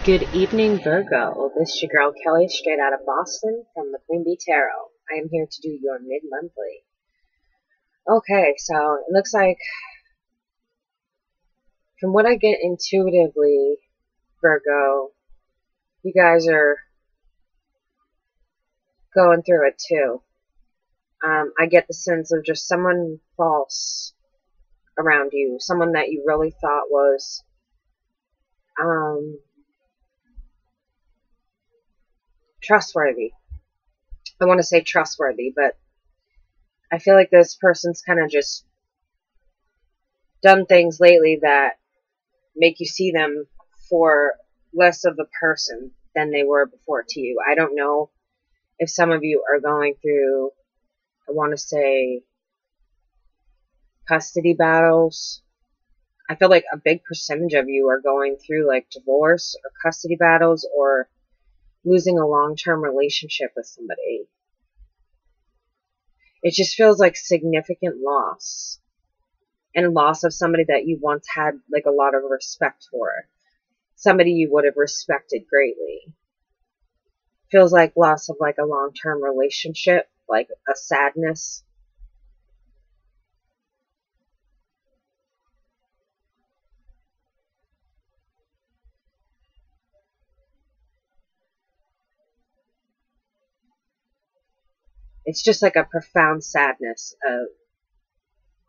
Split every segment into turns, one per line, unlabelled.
Good evening, Virgo. This is your girl Kelly, straight out of Boston from the Queen Bee Tarot. I am here to do your mid-monthly. Okay, so it looks like, from what I get intuitively, Virgo, you guys are going through it too. I get the sense of just someone false around you, someone that you really thought was, trustworthy. I want to say trustworthy, but I feel like this person's kind of just done things lately that make you see them for less of a person than they were before to you. I don't know if some of you are going through, I want to say, custody battles. I feel like a big percentage of you are going through like divorce or custody battles or losing a long-term relationship with somebody. It just feels like significant loss. And loss of somebody that you once had like a lot of respect for. Somebody you would have respected greatly. Feels like loss of like a long-term relationship, like a sadness. It's just like a profound sadness of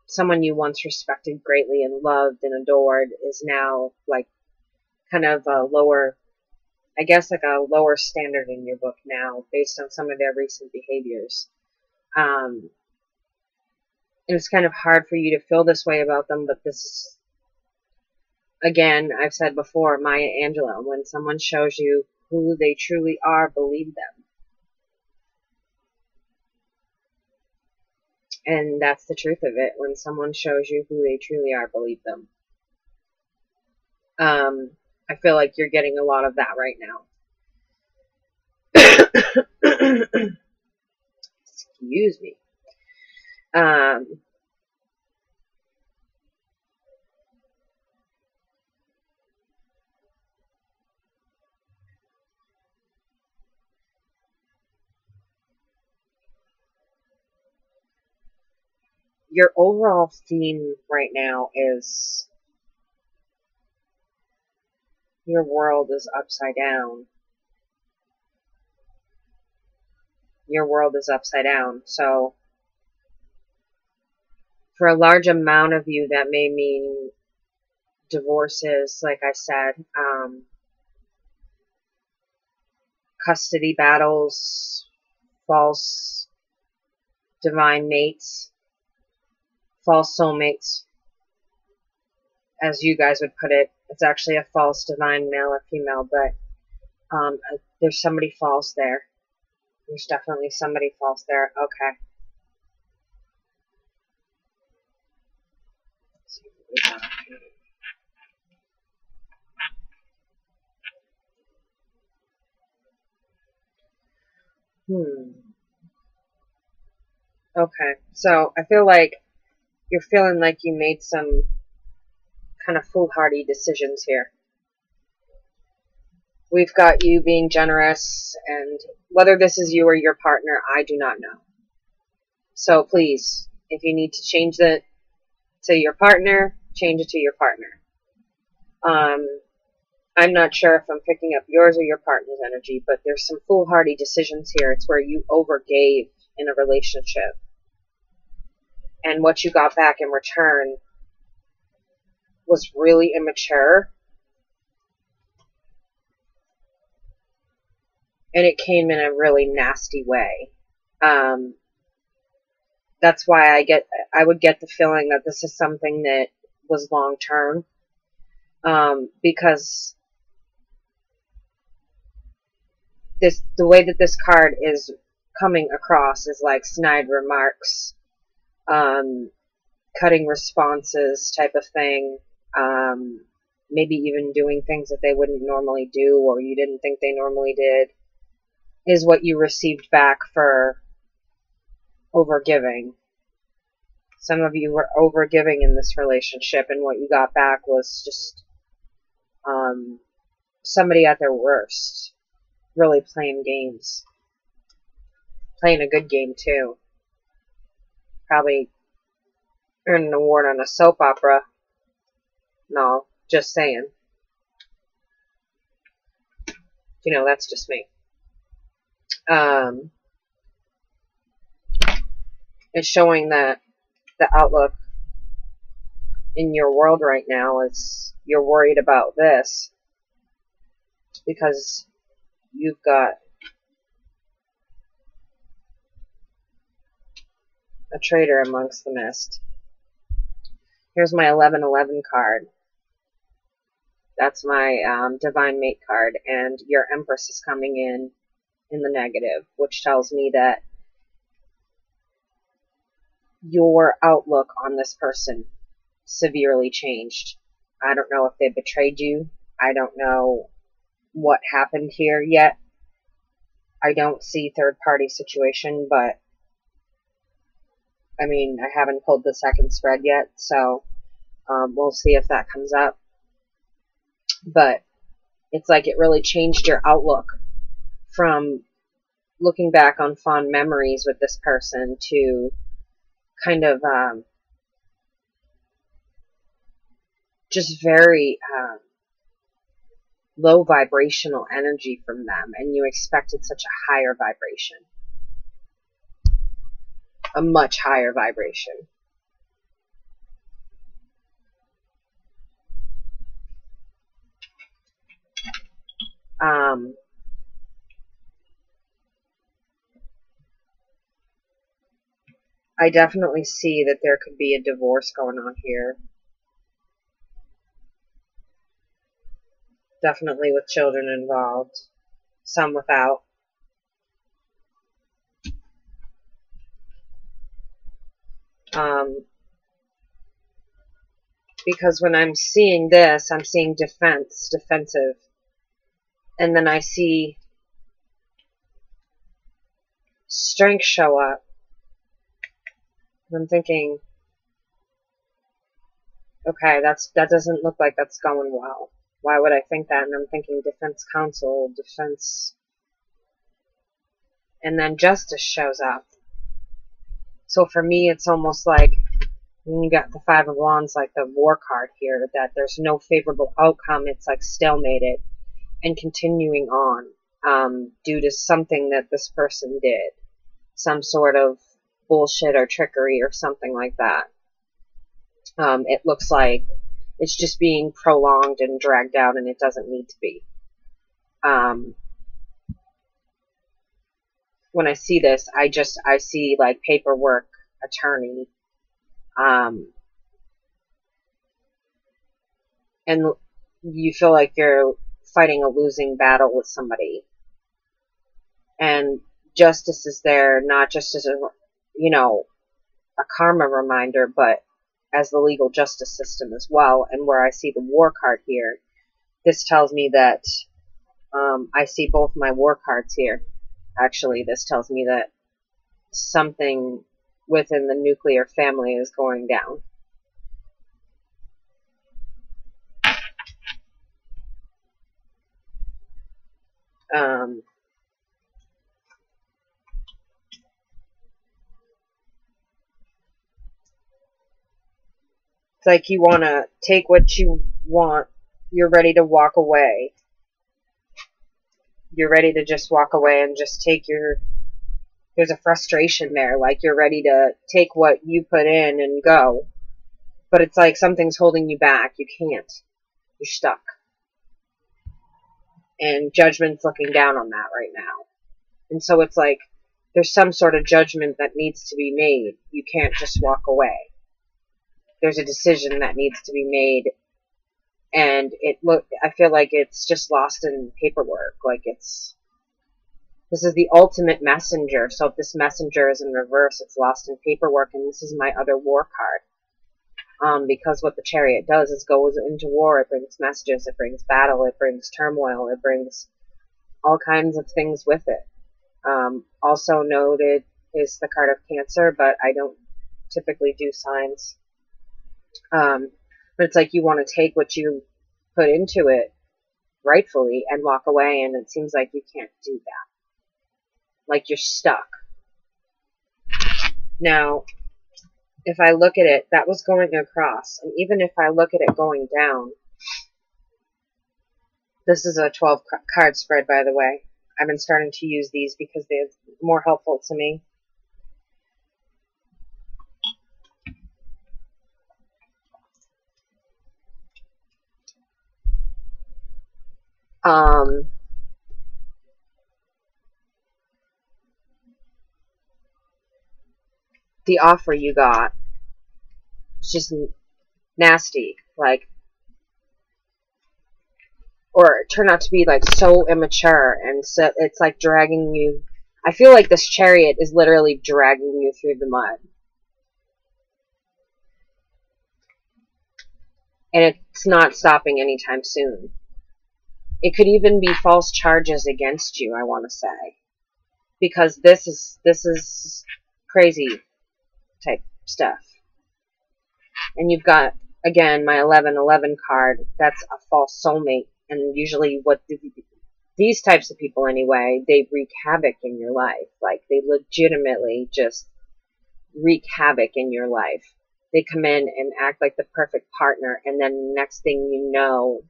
someone you once respected greatly and loved and adored is now like kind of a lower, I guess like a lower standard in your book now based on some of their recent behaviors. And it's kind of hard for you to feel this way about them, but this is, again, I've said before, Maya Angelou, when someone shows you who they truly are, believe them. And that's the truth of it. When someone shows you who they truly are, believe them. I feel like you're getting a lot of that right now. Excuse me. Your overall theme right now is your world is upside down. Your world is upside down. So for a large amount of you, that may mean divorces, like I said, custody battles, false divine mates, false soulmates, as you guys would put it. It's actually a false divine male or female, but there's somebody false there. There's definitely somebody false there. Okay. Let's see what we got here. Okay, so I feel like you're feeling like you made some kind of foolhardy decisions here. We've got you being generous, and whether this is you or your partner, I do not know. So please, if you need to change it to your partner, change it to your partner. I'm not sure if I'm picking up yours or your partner's energy, but there's some foolhardy decisions here. It's where you overgave in a relationship. And what you got back in return was really immature. And it came in a really nasty way. That's why I would get the feeling that this is something that was long term. Because the way that this card is coming across is like snide remarks, cutting responses type of thing, maybe even doing things that they wouldn't normally do or you didn't think they normally did, is what you received back for overgiving. Some of you were overgiving in this relationship, and what you got back was just somebody at their worst, really playing games. Playing a good game, too. Probably earn an award on a soap opera. No, just saying. You know, that's just me. It's showing that the outlook in your world right now is you're worried about this because you've got a traitor amongst the mist. Here's my 1111 card. That's my Divine Mate card, and your Empress is coming in the negative, which tells me that your outlook on this person severely changed. I don't know if they betrayed you. I don't know what happened here yet. I don't see third-party situation, but I mean, I haven't pulled the second spread yet, so we'll see if that comes up. But it's like it really changed your outlook from looking back on fond memories with this person to kind of just very low vibrational energy from them, and you expected such a higher vibration. A much higher vibration. I definitely see that there could be a divorce going on here. Definitely with children involved. Some without. Because when I'm seeing this, I'm seeing defensive. And then I see strength show up. And I'm thinking, okay, that doesn't look like that's going well. Why would I think that? And I'm thinking defense counsel, defense. And then justice shows up. So for me, it's almost like when you got the Five of Wands, like the War card here, that there's no favorable outcome. It's like stalemated and continuing on due to something that this person did. Some sort of bullshit or trickery or something like that. It looks like it's just being prolonged and dragged out, and it doesn't need to be. When I see this, I see like paperwork, attorney, and you feel like you're fighting a losing battle with somebody. And justice is there not just as a karma reminder, but as the legal justice system as well. And where I see the War card here, this tells me that I see both my War cards here. Actually, this tells me that something within the nuclear family is going down. It's like you want to take what you want. You're ready to walk away. You're ready to just walk away and just take there's a frustration there. Like you're ready to take what you put in and go. But it's like something's holding you back. You can't. You're stuck. And judgment's looking down on that right now. And so it's like there's some sort of judgment that needs to be made. You can't just walk away. There's a decision that needs to be made, and I feel like it's just lost in paperwork. Like this is the ultimate messenger. So if this messenger is in reverse, it's lost in paperwork, and this is my other War card. Because what the Chariot does is goes into war. It brings messages. It brings battle. It brings turmoil. It brings all kinds of things with it. Also noted is the card of Cancer, but I don't typically do signs. But it's like you want to take what you put into it rightfully and walk away, and it seems like you can't do that. Like you're stuck. Now, if I look at it, that was going across, and even if I look at it going down, this is a 12 card spread, by the way. I've been starting to use these because they're more helpful to me. The offer you got is just nasty, like, or it turned out to be like so immature, and so it's like dragging you. I feel like this Chariot is literally dragging you through the mud. And it's not stopping anytime soon. It could even be false charges against you, I want to say. Because this is crazy type stuff. And you've got, again, my 1111 card. That's a false soulmate. And usually what these types of people anyway, they wreak havoc in your life. Like, they legitimately just wreak havoc in your life. They come in and act like the perfect partner, and then next thing you know.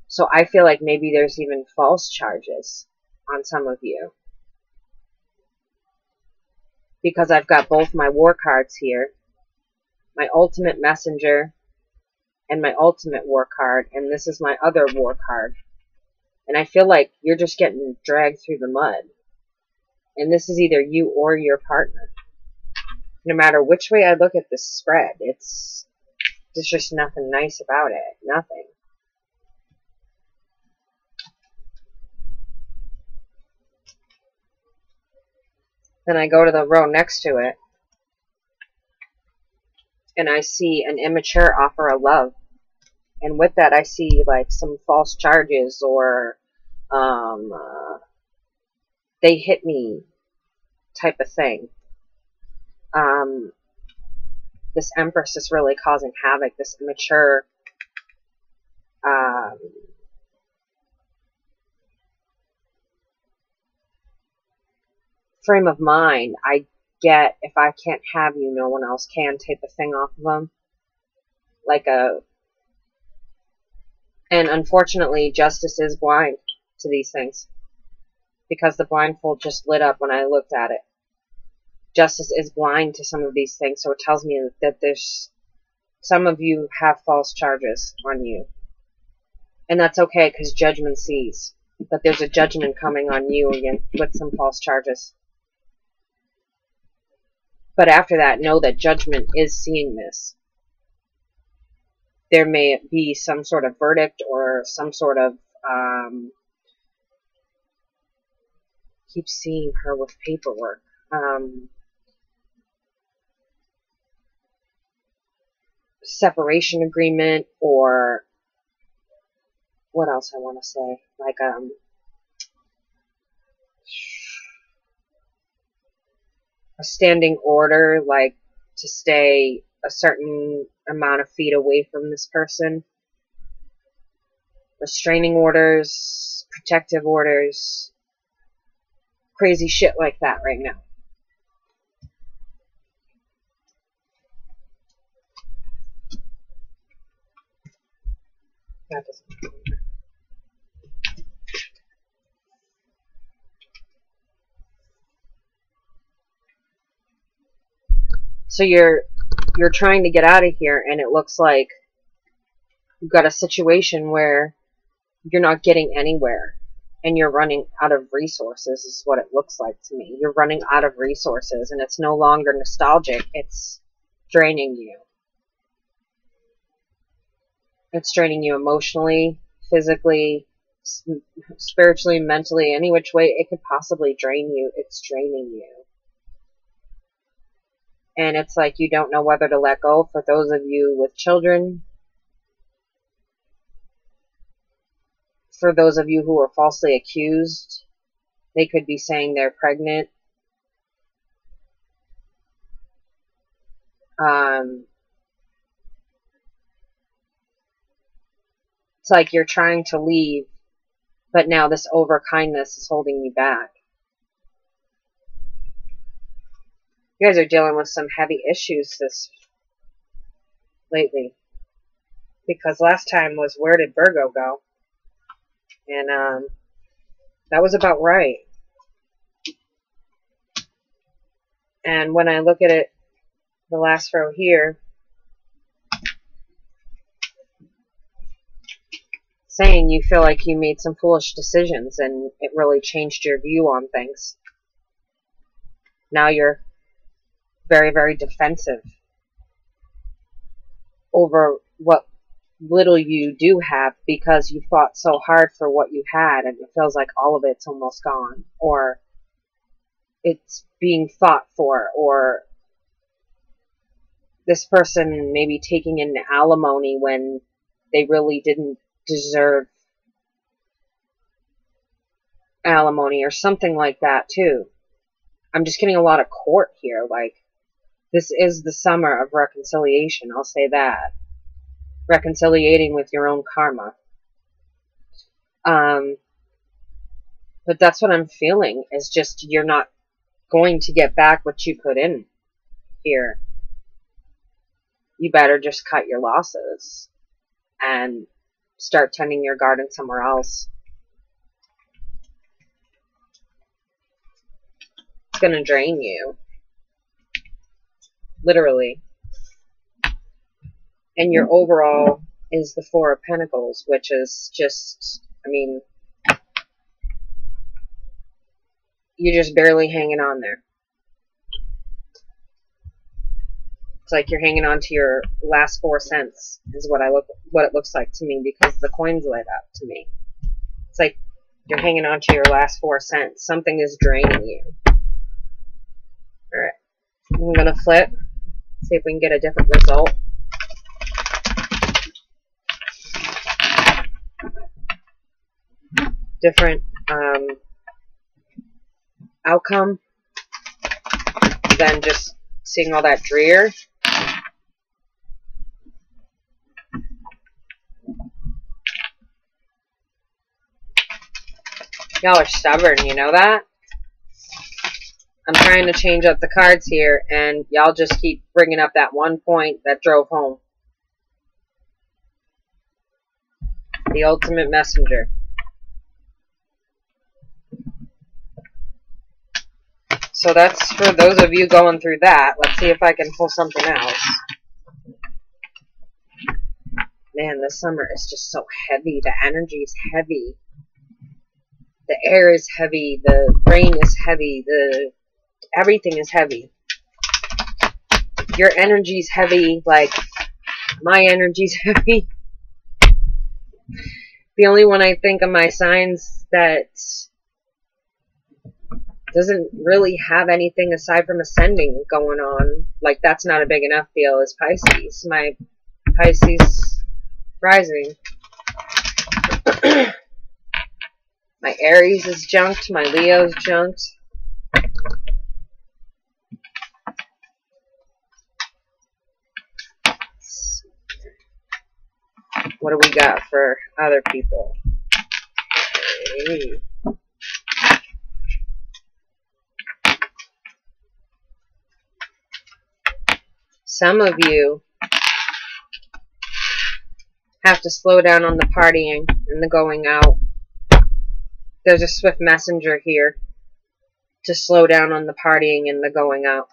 So I feel like maybe there's even false charges on some of you. Because I've got both my war cards here, my ultimate messenger and my ultimate war card, and this is my other war card. And I feel like you're just getting dragged through the mud. And this is either you or your partner. No matter which way I look at this spread, there's just nothing nice about it. Nothing. Then I go to the row next to it, and I see an immature offer of love. And with that, I see like some false charges, or they hit me type of thing. This Empress is really causing havoc. This immature frame of mind. I get, if I can't have you, no one else can type of thing off of them. And unfortunately, justice is blind to these things. Because the blindfold just lit up when I looked at it. Justice is blind to some of these things, so it tells me that there's some of you have false charges on you. And that's okay, because judgment sees. But there's a judgment coming on you again with some false charges. But after that, know that judgment is seeing this. There may be some sort of verdict or some sort of, keep seeing her with paperwork. Separation agreement, or what else I want to say? Like, a standing order, like to stay a certain amount of feet away from this person. Restraining orders, protective orders, crazy shit like that right now. That doesn't. So you're trying to get out of here, and it looks like you've got a situation where you're not getting anywhere, and you're running out of resources, is what it looks like to me. You're running out of resources, and it's no longer nostalgic. It's draining you. It's draining you emotionally, physically, spiritually, mentally, any which way it could possibly drain you. It's draining you. And it's like you don't know whether to let go. For those of you with children, for those of you who are falsely accused, they could be saying they're pregnant. It's like you're trying to leave, but now this over-kindness is holding you back. You guys are dealing with some heavy issues lately. Because last time was, where did Virgo go? And that was about right. And when I look at it, the last row here, saying you feel like you made some foolish decisions and it really changed your view on things. Now you're very, very defensive over what little you do have because you fought so hard for what you had and it feels like all of it's almost gone, or it's being fought for, or this person maybe taking in alimony when they really didn't deserve alimony or something like that too. I'm just getting a lot of court here. Like, this is the summer of reconciliation, I'll say that. Reconciliating with your own karma. But that's what I'm feeling, is just you're not going to get back what you put in here. You better just cut your losses and start tending your garden somewhere else. It's going to drain you. Literally. And your overall is the Four of Pentacles, which is just, I mean, you're just barely hanging on there. It's like you're hanging on to your last 4 cents is what it looks like to me, because the coins lit up to me. It's like you're hanging on to your last 4 cents. Something is draining you. Alright. I'm going to flip. See if we can get a different result. Different outcome than just seeing all that drear. Y'all are stubborn, you know that? I'm trying to change up the cards here, and y'all just keep bringing up that one point that drove home. The ultimate messenger. So that's for those of you going through that. Let's see if I can pull something else. Man, this summer is just so heavy. The energy is heavy. The air is heavy. The rain is heavy. Everything is heavy. Your energy's heavy. Like, my energy's heavy. The only one I think of my signs that doesn't really have anything aside from ascending going on, like, that's not a big enough deal, is Pisces. My Pisces rising. My Aries is junked. My Leo's junked. What do we got for other people? Hey. Some of you have to slow down on the partying and the going out. There's a swift messenger here to slow down on the partying and the going out.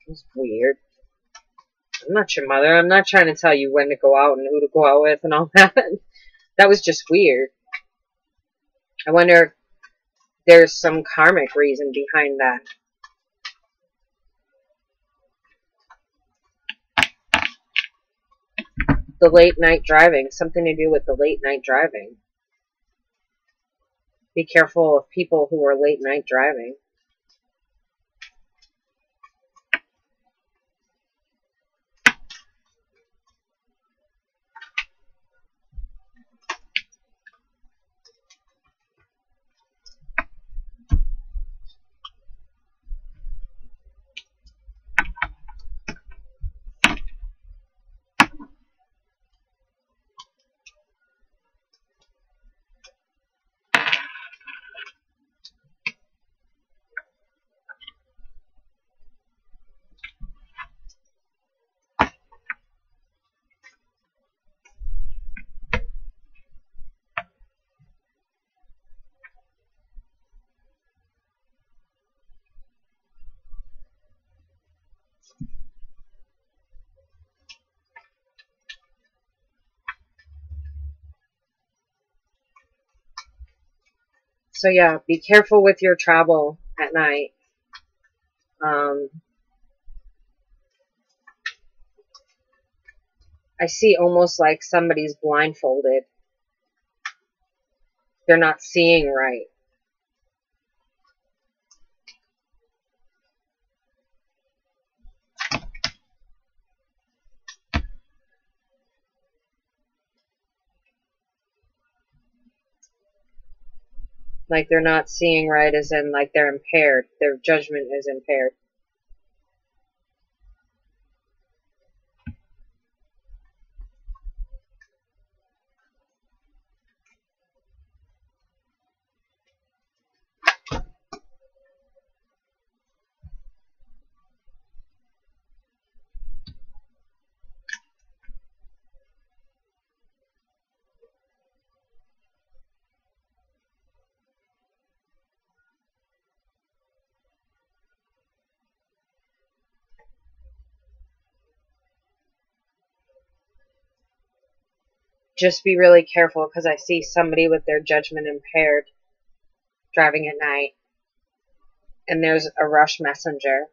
It's weird. I'm not your mother. I'm not trying to tell you when to go out and who to go out with and all that. That was just weird. I wonder if there's some karmic reason behind that. The late night driving. Something to do with the late night driving. Be careful of people who are late night driving. So yeah, be careful with your travel at night. I see almost like somebody's blindfolded. They're not seeing right. Like they're not seeing right as in like they're impaired. Their judgment is impaired. Just be really careful because I see somebody with their judgment impaired driving at night. And there's a rush messenger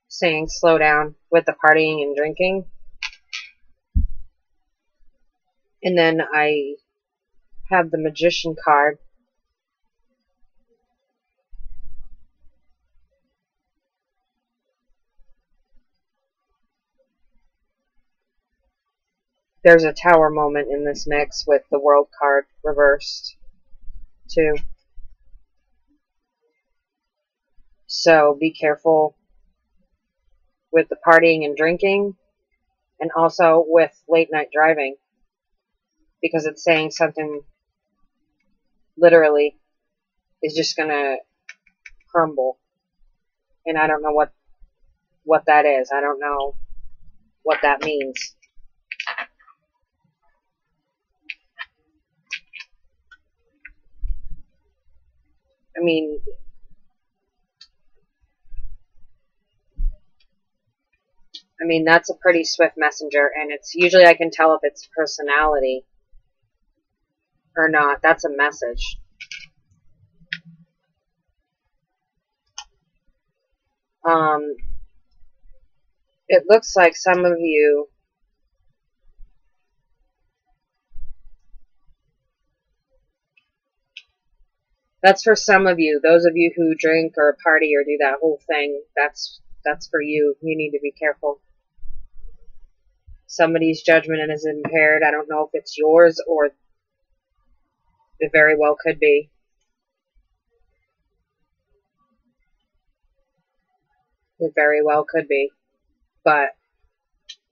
saying slow down with the partying and drinking. And then I have the magician card. There's a tower moment in this mix with the world card reversed too. So be careful with the partying and drinking, and also with late night driving, because it's saying something literally is just gonna crumble. And I don't know what that is. I don't know what that means. I mean, that's a pretty swift messenger, and it's usually I can tell if it's personality or not. That's a message. It looks like some of you that's for some of you. Those of you who drink or party or do that whole thing, that's for you. You need to be careful. Somebody's judgment is impaired. I don't know if it's yours or it very well could be. It very well could be. But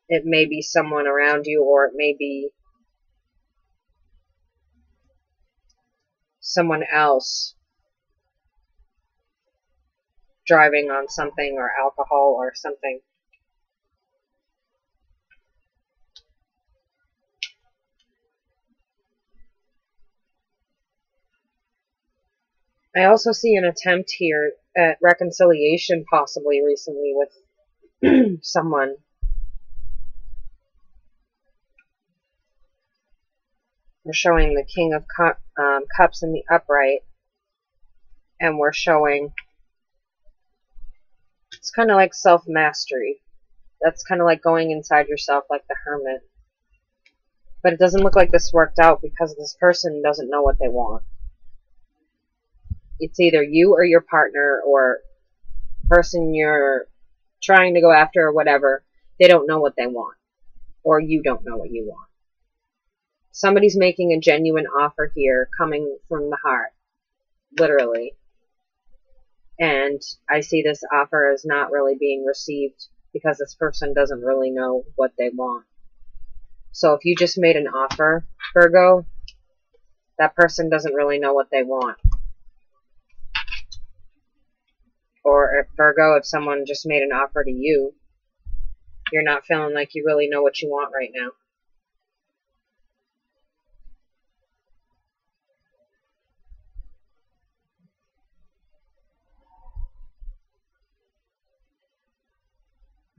it may be someone around you, or it may be someone else driving on something or alcohol or something. I also see an attempt here at reconciliation possibly recently with someone. We're showing the King of Cups in the upright, and we're showing it's kind of like self-mastery. That's kind of like going inside yourself like the hermit. But it doesn't look like this worked out because this person doesn't know what they want. It's either you or your partner or the person you're trying to go after or whatever. They don't know what they want. Or you don't know what you want. Somebody's making a genuine offer here coming from the heart. Literally. And I see this offer as not really being received because this person doesn't really know what they want. So if you just made an offer, Virgo, that person doesn't really know what they want. Or if Virgo, if someone just made an offer to you, you're not feeling like you really know what you want right now.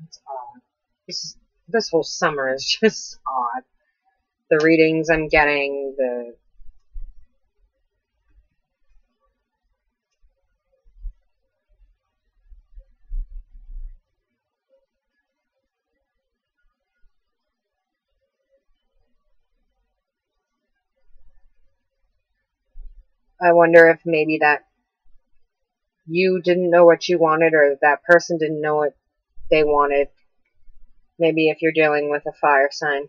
It's odd. This whole summer is just odd. The readings I'm getting, I wonder if maybe that you didn't know what you wanted, or that person didn't know what they wanted. Maybe if you're dealing with a fire sign,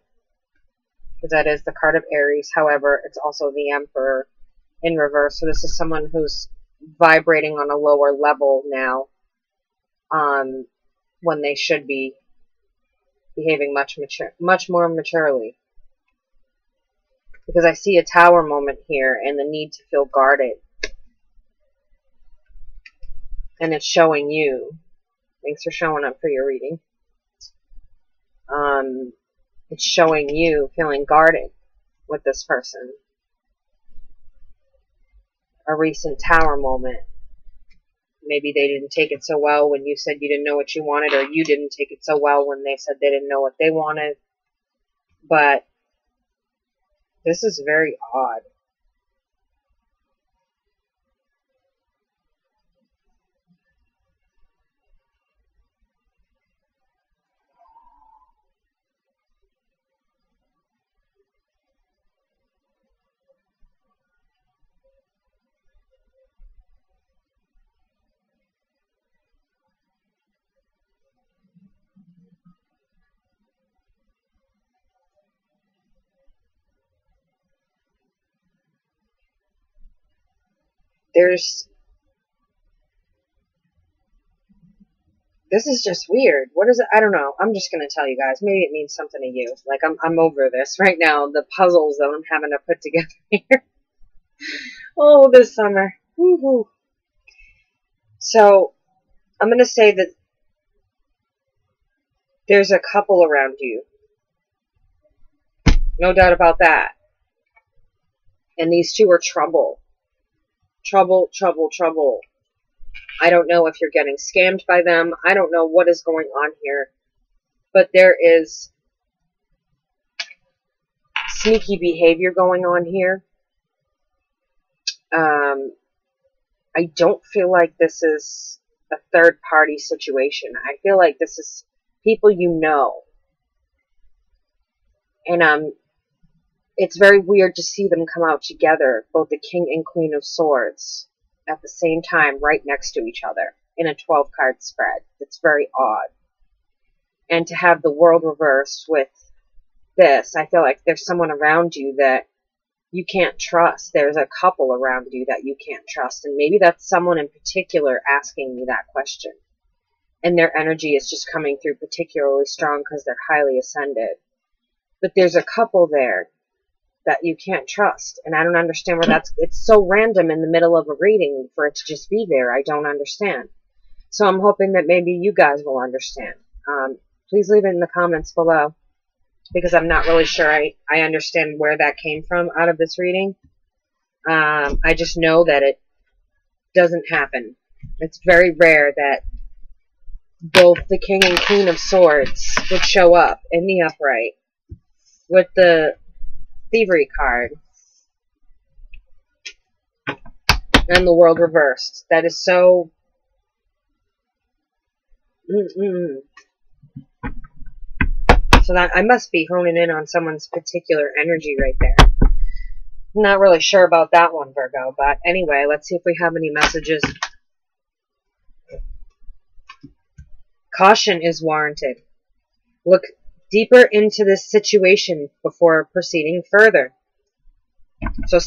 because that is the card of Aries. However, it's also the Emperor in reverse. So this is someone who's vibrating on a lower level now, when they should be behaving much more maturely. Because I see a Tower moment here and the need to feel guarded. And it's showing you. Thanks for showing up for your reading. It's showing you feeling guarded with this person. A recent Tower moment. Maybe they didn't take it so well when you said you didn't know what you wanted, or you didn't take it so well when they said they didn't know what they wanted. But this is very odd. This is just weird. What is it? I don't know. I'm just going to tell you guys. Maybe it means something to you. Like, I'm over this right now. The puzzles that I'm having to put together here. Oh, this summer. Woohoo. So, I'm going to say that there's a couple around you. No doubt about that. And these two are trouble. Trouble, trouble, trouble. I don't know if you're getting scammed by them. I don't know what is going on here. But there is sneaky behavior going on here. I don't feel like this is a third party situation. I feel like this is people you know. And it's very weird to see them come out together, both the King and Queen of Swords, at the same time, right next to each other, in a 12-card spread. It's very odd. And to have the World reversed with this, I feel like there's someone around you that you can't trust. There's a couple around you that you can't trust. And maybe that's someone in particular asking me that question. And their energy is just coming through particularly strong because they're highly ascended. But there's a couple there that you can't trust. And I don't understand where it's so random in the middle of a reading for it to just be there. I don't understand. So I'm hoping that maybe you guys will understand. Please leave it in the comments below, because I'm not really sure I understand where that came from out of this reading. I just know that it doesn't happen. It's very rare that both the King and Queen of Swords would show up in the upright with the Thievery card and the World reversed. That is so... So that I must be honing in on someone's particular energy right there. I'm not really sure about that one, Virgo. But anyway, let's see if we have any messages. Caution is warranted. Look deeper into this situation before proceeding further. So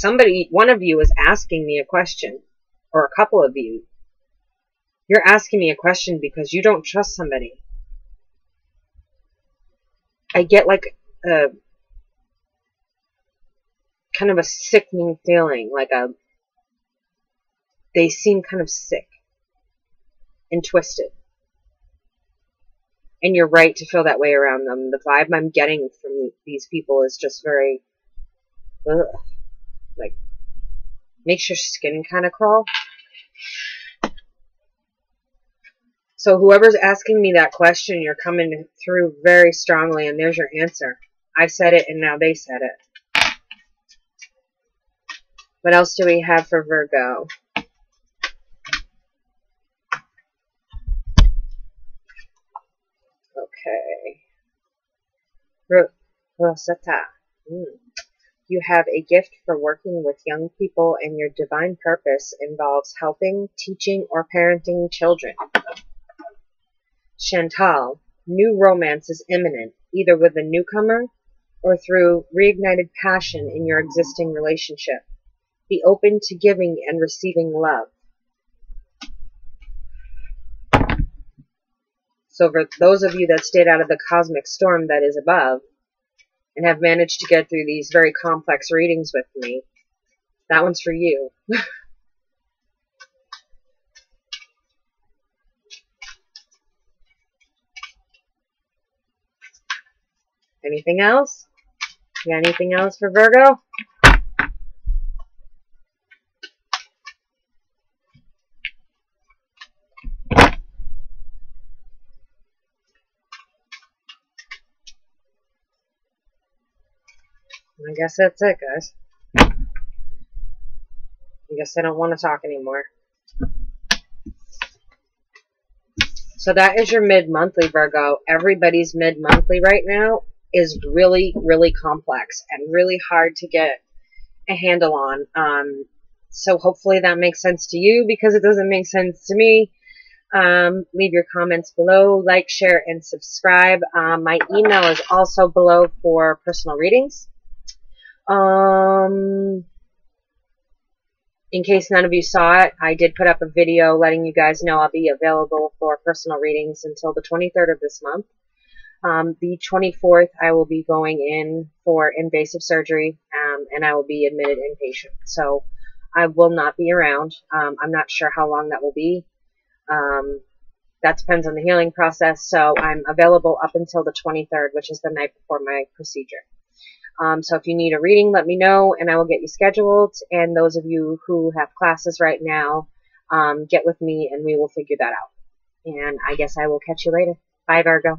one of you is asking me a question, or a couple of you. You're asking me a question because you don't trust somebody. I get like a kind of a sickening feeling, they seem kind of sick and twisted. And you're right to feel that way around them. The vibe I'm getting from these people is just very, like, makes your skin kind of crawl. So whoever's asking me that question, you're coming through very strongly, and there's your answer. I said it, and now they said it. What else do we have for Virgo? Okay. Rosetta. You have a gift for working with young people, and your divine purpose involves helping, teaching, or parenting children. Chantal, new romance is imminent, either with a newcomer or through reignited passion in your existing relationship. Be open to giving and receiving love. So for those of you that stayed out of the cosmic storm that is above and have managed to get through these very complex readings with me, that one's for you. Anything else? You got anything else for Virgo? I guess that's it, guys. I guess I don't want to talk anymore. So that is your mid-monthly, Virgo. Everybody's mid-monthly right now is really, really complex and really hard to get a handle on. So hopefully that makes sense to you, because it doesn't make sense to me. Leave your comments below, like, share, and subscribe. My email is also below for personal readings. In case none of you saw it, I did put up a video letting you guys know I'll be available for personal readings until the 23rd of this month. The 24th, I will be going in for invasive surgery, and I will be admitted inpatient. So I will not be around. I'm not sure how long that will be. That depends on the healing process. So I'm available up until the 23rd, which is the night before my procedure. So if you need a reading, let me know, and I will get you scheduled. And those of you who have classes right now, get with me, and we will figure that out. And I guess I will catch you later. Bye, Virgo.